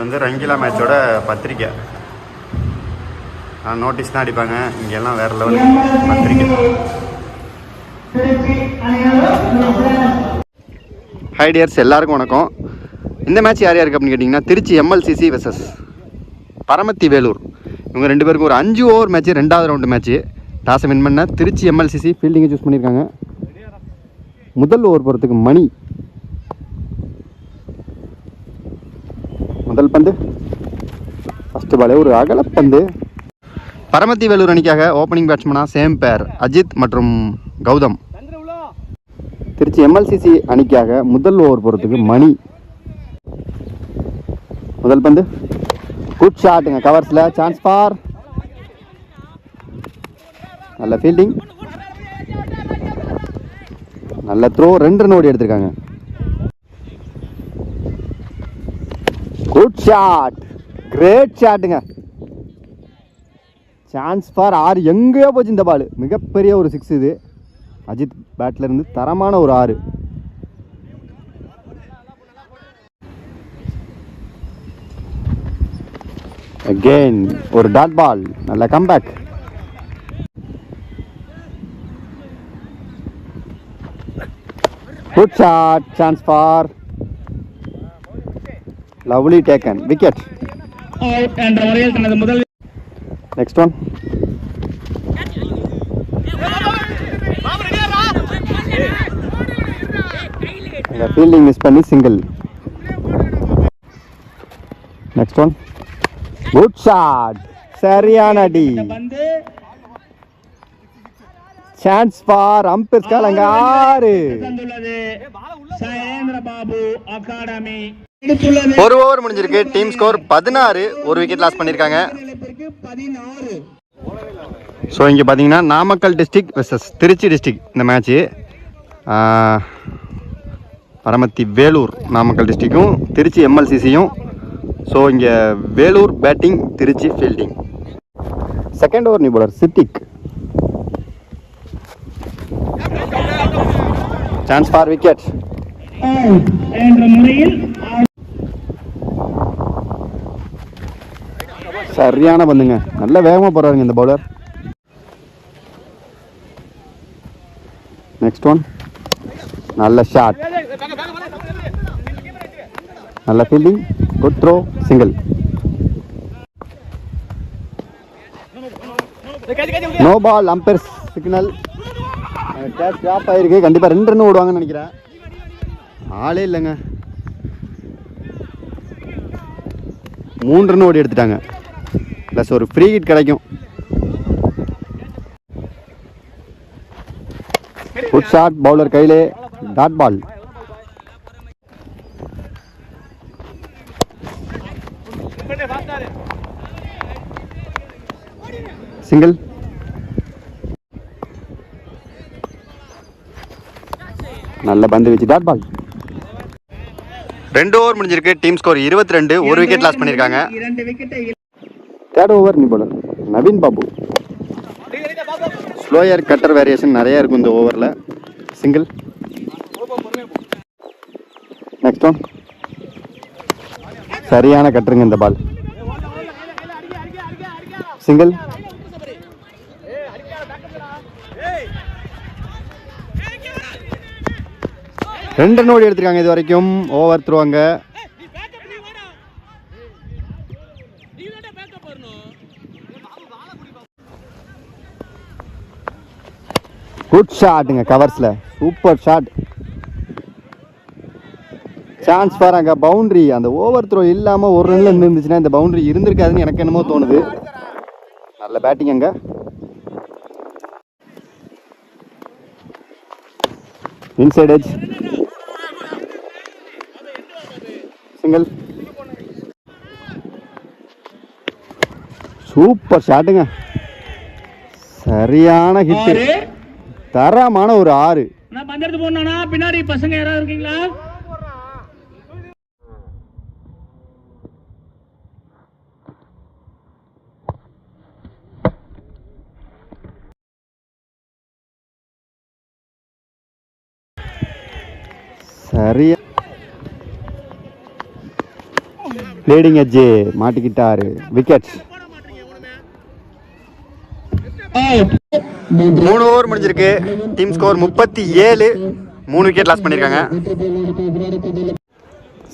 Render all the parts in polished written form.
வந்து ரங்கீலா மேட்சோட பத்திரிக்கை. நோட்டீஸ் தான் அடிப்பாங்க, இங்கெல்லாம் வேறு லெவல் பத்திரிக்கை. ஹை டியர்ஸ், எல்லாருக்கும் வணக்கம். இந்த மேட்ச் யார் யாருக்கு அப்படின்னு கேட்டிங்கன்னா, திருச்சி எம்எல்சிசி வெர்சஸ் பரமத்தி வேலூர். இவங்க ரெண்டு பேருக்கும் ஒரு 5 ஓவர் மேட்ச்சு, 2வது ரவுண்டு மேட்ச்சு. டாஸை வின் பண்ண திருச்சி எம்எல்சிசி ஃபீல்டிங்கை சூஸ் பண்ணியிருக்காங்க. முதல் ஓவர் போகிறதுக்கு மணி. முதல் பந்து ஃபஸ்ட்டு பாலே ஒரு அகலப்பந்து. பரமத்தி வேலூர் அணிக்காக ஓப்பனிங் பேட்ஸ்மனாக சேம் பேர் அஜித் மற்றும் கௌதம். திருச்சி எம்எல்சிசி அணிக்காக முதல் ஓவர் போகிறதுக்கு மணி. முதல் பந்து குட் ஷாட்டுங்க, கவர்ஸில் சான்ஸ் ஃபார். நல்ல ஃபீல்டிங், நல்ல த்ரோ, 2 ரன் ஓடி எடுத்திருக்காங்க. குட் ஷாட், கிரேட் ஷாட்டுங்க, சான்ஸ் ஃபார் 6. எங்கேயோ போச்சு இந்த பால், மிகப்பெரிய ஒரு 6 இது. அஜித் பேட்ல இருந்து தரமான ஒரு 6. அகெயின் ஒரு டாட் பால், நல்ல comeback. Good shot, chance for. Lovely taken, wicket. Next one. Fielding miss பண்ணி single. Next one. Good shot, சரியான அடி. சான்ஸ் ஃபார் அம்பையர் காலங்க 6. ஒரு ஓவர் முடிஞ்சிருக்கு. Team score 16. ஒரு விக்கெட் லாஸ் பண்ணியிருக்காங்க. ஸோ இங்கே பார்த்தீங்கன்னா Namakkal district versus Trichy district இந்த மேட்ச்சு. பரமத்தி வேலூர் நாமக்கல் டிஸ்ட்ரிக்டும் திருச்சி எம்எல்சிசியும். ஸோ இங்கே Velur batting, Trichy fielding. Second over new bowler Siddique. Chance for wicket. சரியான பந்துங்க, நல்ல வேகமாக போறாருங்க இந்த பவுலர். Next one. நல்ல ஷாட், நல்ல fielding, good throw, single. No ball, umpire signal. Catch drop ஆயிருக்கு. கண்டிப்பாக 2 ரன் ஓடுவாங்கன்னு நினைக்கிறேன். ஆளே இல்லைங்க, 3 ரன் ஓடி எடுத்துட்டாங்க. ப்ளஸ் ஒரு ஃப்ரீ ஹிட் கிடைக்கும். குட் ஷாட், பவுலர் கையிலே, டாட் பால். சிங்கிள். நல்ல பந்து வச்சு டாட் பால். 2 ஓவர் முடிஞ்சிருக்கு. Team score 22. ஒரு விக்கெட் லாஸ் பண்ணியிருக்காங்க. Third over new bowler Naveen Babu. Slower cutter variation நிறைய இருக்கும் இந்த ஓவரில். சிங்கிள். Next one. சரியான கட்டருங்க இந்த பால். சிங்கிள். ரெண்டு ரன் ஓடி எடுத்திருக்காங்க இது வரைக்கும். ஓவர் த்ரோங்க. குட் ஷாட்டுங்க, கவர்ஸ்ல சூப்பர் ஷாட். சான்ஸ் ஃபார் அங்கே பவுண்டரி. அந்த ஓவர் த்ரோ இல்லாமல் ஒரு ரன்ல இருந்துச்சுன்னா இந்த பவுண்டரி இருந்திருக்காதுன்னு எனக்கு என்னமோ தோணுது. நல்ல பேட்டிங் அங்கே. Inside edge, single. சூப்பர் ஷாட்டுங்க, சரியான ஹிட், தரமான ஒரு 6. பின்னாடி பசங்க யாராவது இருக்கீங்களா? சரியா லீடிங் எட்ஜ் மாட்டிக்கிட்டாரு. விக்கெட். 3 ஓவர் முடிஞ்சிருக்கு. Team score 37. 3 விக்கெட் லாஸ் பண்ணியிருக்காங்க.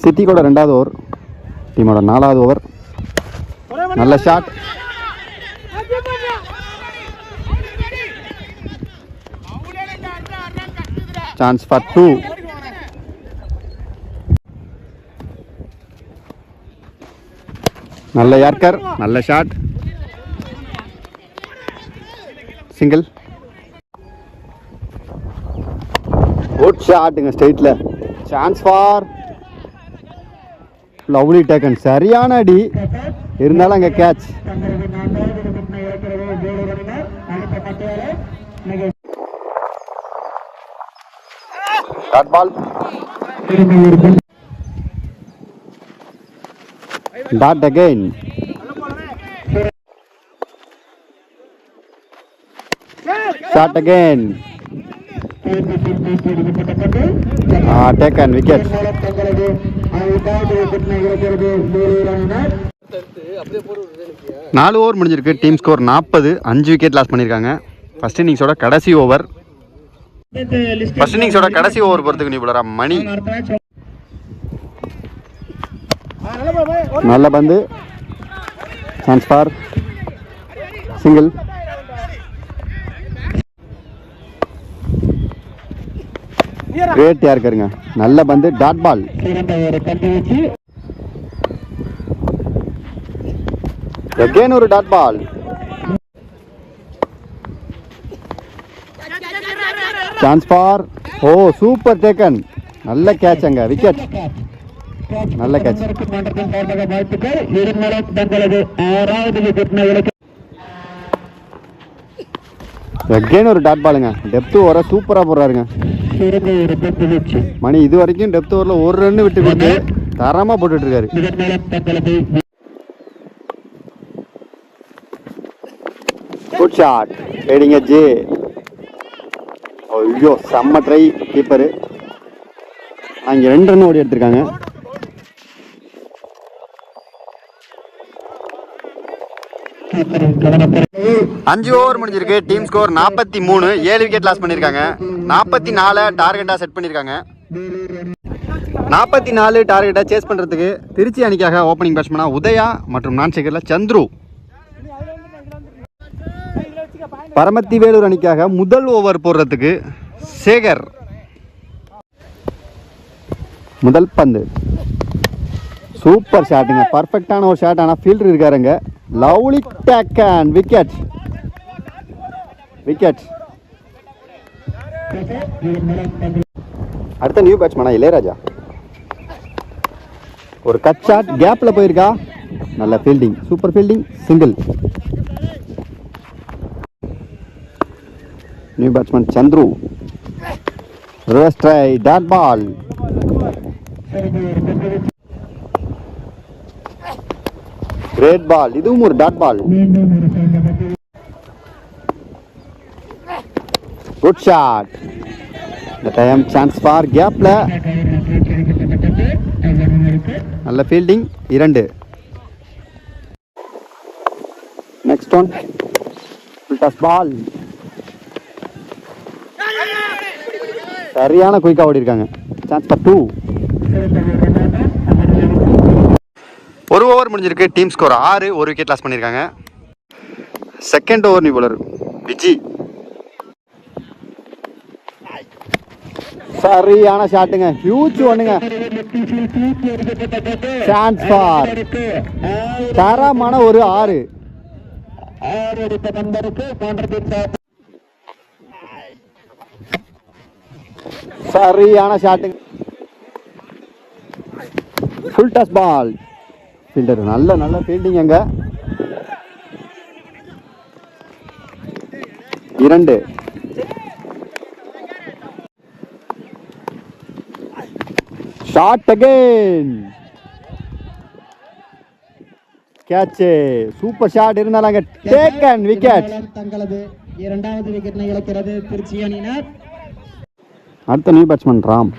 சிட்டிக்கோட 2வது ஓவர், டீமோட 4வது ஓவர். நல்ல ஷாட். Chance for 2. நல்ல யார்க்கர், நல்ல ஷாட். சிங்கிள். குட் ஷாட்டுங்க ஸ்ட்ரைட்ல. Chance for lovely taken. சரியான அடி இருந்தாலும் அங்கே catch. Dot ball. Dot again. Shot again. Taken. Wicket. 4 over முடிஞ்சிருக்கு. Team score 40. 5 விக்கெட் லாஸ் பண்ணியிருக்காங்க. ஃபர்ஸ்ட் இன்னிங்ஸோட கடைசி ஓவர். பொறுத்துக்கு நீ போலரா மணி. நல்ல பந்து. Chance for single. கிரேட் யாருக்குங்க. நல்ல பந்து. Dot ball. அகைன் ஒரு dot ball. Chance for. Oh super taken. நல்ல கேட்ச் அங்க. விக்கெட். நல்ல கேட்ச். அகைன் ஒரு டாட் பாலுங்க. டெப்த் ஓவர சூப்பரா போடுறாருங்க மணி. இது வரைக்கும் டெப்த் ஓவரில் ஒரு ரன் விட்டு கொடுத்து தரமா போட்டுட்டு இருக்காரு. Good shot. Leading edge. ஐயோ செம்ம ட்ரை கீப்பரு. அங்கே 2 ரன் ஓடி எடுத்திருக்காங்க. அஞ்சு ஓவர் முடிஞ்சிருக்கு. Team score 43. 7 விக்கெட் லாஸ் பண்ணியிருக்காங்க. 44 டார்கெட்டாக செட் பண்ணியிருக்காங்க. 44 டார்கெட்டாக சேஸ் பண்ணுறதுக்கு திருச்சி அணிக்காக ஓப்பனிங் பேட்ஸ்மேனாக உதயா மற்றும் நான் சேகரில் சந்துரு. பரமத்தி வேலூர் அணிக்காக முதல் ஓவர் போடுறதுக்கு சேகர். முதல் பந்து. சூப்பர் ஷாட்டுங்க. பர்ஃபெக்டான ஒரு ஷாட். ஆனால் ஃபீல்டர் இருக்காருங்க. Lovely taken. விக்கெட். விக்கெட். அடுத்த நியூ பேட்ஸ்மேனா இளையராஜா. ஒரு கட் ஷாட் கேப்ல போயிருக்கா. நல்ல fielding. Super fielding. Single. New batsman Chandru. Reverse try. Dot ball. Great ball. இதுவும் ஒரு டாட் பால். Good shot. இந்த டைம் சான்ஸ் ஃபார் கேப்ல. நல்ல fielding. 2. Next one. Toss ball. சரியான குயிக்கா ஓடி இருக்காங்க. Chance for 2. ஒரு ஓவர் முடிஞ்சிருக்கு. Team score 6. 1 விக்கெட் லாஸ் பண்ணியிருக்காங்க. Second over new bowler Viji. சரியான ஷாட்டுங்க. ஹியூஜ் ஒண்ணுங்க. Chance for. தரமான ஒரு 6. சரியான ஷாட்டுங்க. Full toss ball. ஃபீல்டர் நல்ல ஃபீல்டிங் அங்க. 2. Shot again. Catch. Super shot. இருந்தாலும் அங்க டேக்கன். விக்கெட். தங்களது 2வது விக்கெட்டை இழக்கிறது திருச்சி அணியினர். அடுத்த new batsman Ram.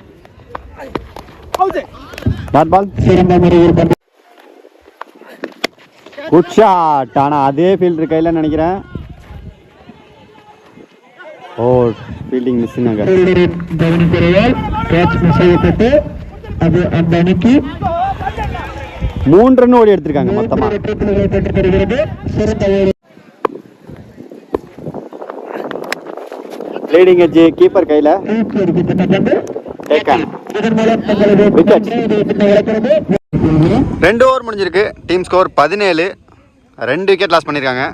Dot ball. Good shot. ஆனால் அதே ஃபீல்டர் கையில் நினைக்கிறேன். ஓ, ஃபீல்டிங் மிஸ்ஸுங்க. அது அந்த அணிக்கு 3 ரன் ஓடி எடுத்திருக்காங்க மொத்தமா. லீடிங் எட்ஜ் கீப்பர் கையில. விக்கெட். 2 ஓவர் முடிஞ்சிருக்கு. Team score 17. 2 விக்கெட் லாஸ் பண்ணியிருக்காங்க.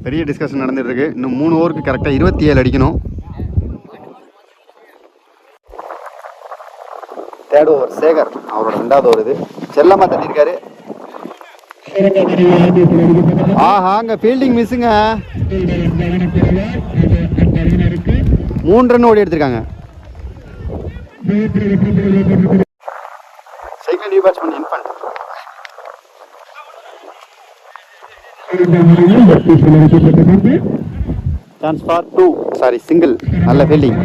பெரிய டிஸ்கஷன் நடந்துட்டு இருக்கு. இன்னும் 3 ஓவருக்கு கரெக்டாக 27 அடிக்கணும். 3rd ஓவர் சேகர் அவரோட 2வது ஓவர். இது செல்லமா தட்டிருக்காரு. ஆஹா, அங்க ஃபீல்டிங் மிஸ்ஸுங்க. 3 ரன் ஓடி எடுத்திருக்காங்க. Second new batsman infant. Chance for 2, sorry single. நல்ல ஃபீல்டிங்.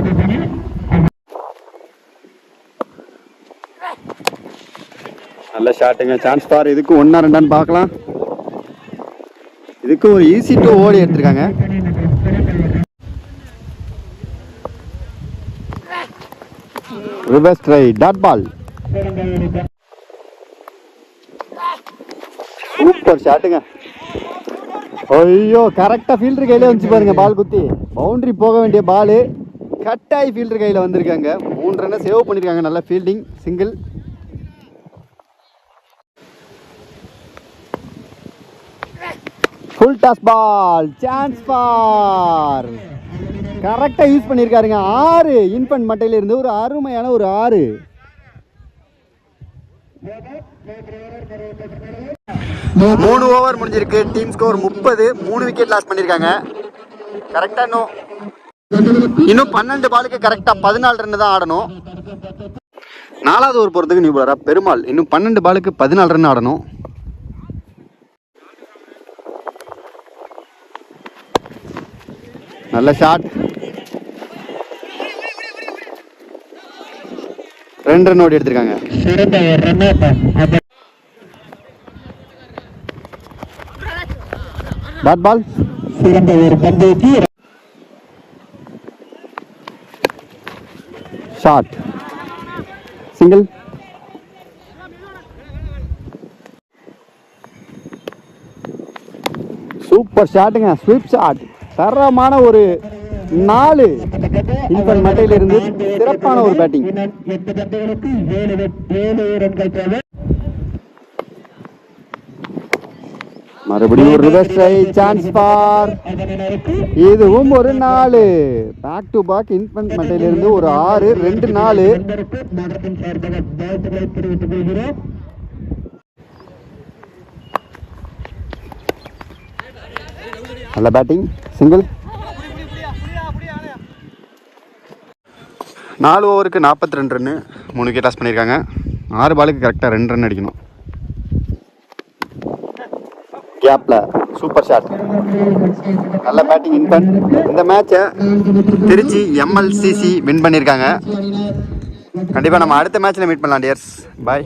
நல்ல ஷாட்டுங்க. Chance for. இதுக்கு 1 2 பார்க்கலாம். இதுக்கு ஒரு ஈஸி 2 ஓடி எடுத்திருக்காங்க. Reverse try, dot ball. Super ஷாட்டுங்க. ஐயோ, கரெக்டா ஃபீல்டர் கையில வந்துச்சு பாருங்க. பால் குத்தி பவுண்டரி போக வேண்டிய பால் கட்டாய் ஃபீல்டர் கையில வந்திருக்காங்க. 3 ரன்னை சேவ் பண்ணிருக்காங்க. நல்ல fielding, single. Full toss ball. Chance for. கரெக்டா யூஸ் பண்ணிருக்காருங்க. 6 இன்ஃபன்ட் மட்டையில இருந்து ஒரு அருமையான ஒரு 6. 3 ஓவர் முடிஞ்சிருக்கு. Team score 30. 3 விக்கெட் லாஸ் பண்ணிருக்காங்க. கரெக்டா இன்னும் 12 பாலுக்கு கரெக்டா 14 ரன் தான் ஆடணும். 4வது ஓவர் போறதுக்கு நியூ பாலரா பெருமாள் இன்னும் 12 பாலுக்கு 14 ரன் ஆடணும். நல்ல ஷாட். 2 ரன் ஓடி எடுத்திருக்காங்க. Dot ball. Shot, single. Super ஷாட்டுங்க. Sweep shot. தரமான ஒரு 4 இன்ஃபன்ட் மட்டையில இருந்து சிறப்பான ஒரு பேட்டிங். மறுபடியும் ஒரு ரிவர்ஸ் ட்ரை. Chance for. இதுவும் ஒரு 4. பேக் டு பேக் இன்ஃபன்ட் மட்டையில இருந்து ஒரு 6, 2 4. நல்ல பேட்டிங், சிங்கிள். 4 ஓவருக்கு 42 ரன்னு. 3 விக்கெட் லாஸ் பண்ணியிருக்காங்க. 6 பாலுக்கு கரெக்டாக 2 ரன் அடிக்கணும். கேப்ல சூப்பர் ஷாட். நல்ல பேட்டிங் இன்ஃபன்ட். இந்த மேட்சை திருச்சி MLCC வின் பண்ணியிருக்காங்க. கண்டிப்பாக நம்ம அடுத்த மேட்ச்சில் மீட் பண்ணலாம் டியர்ஸ். பாய்.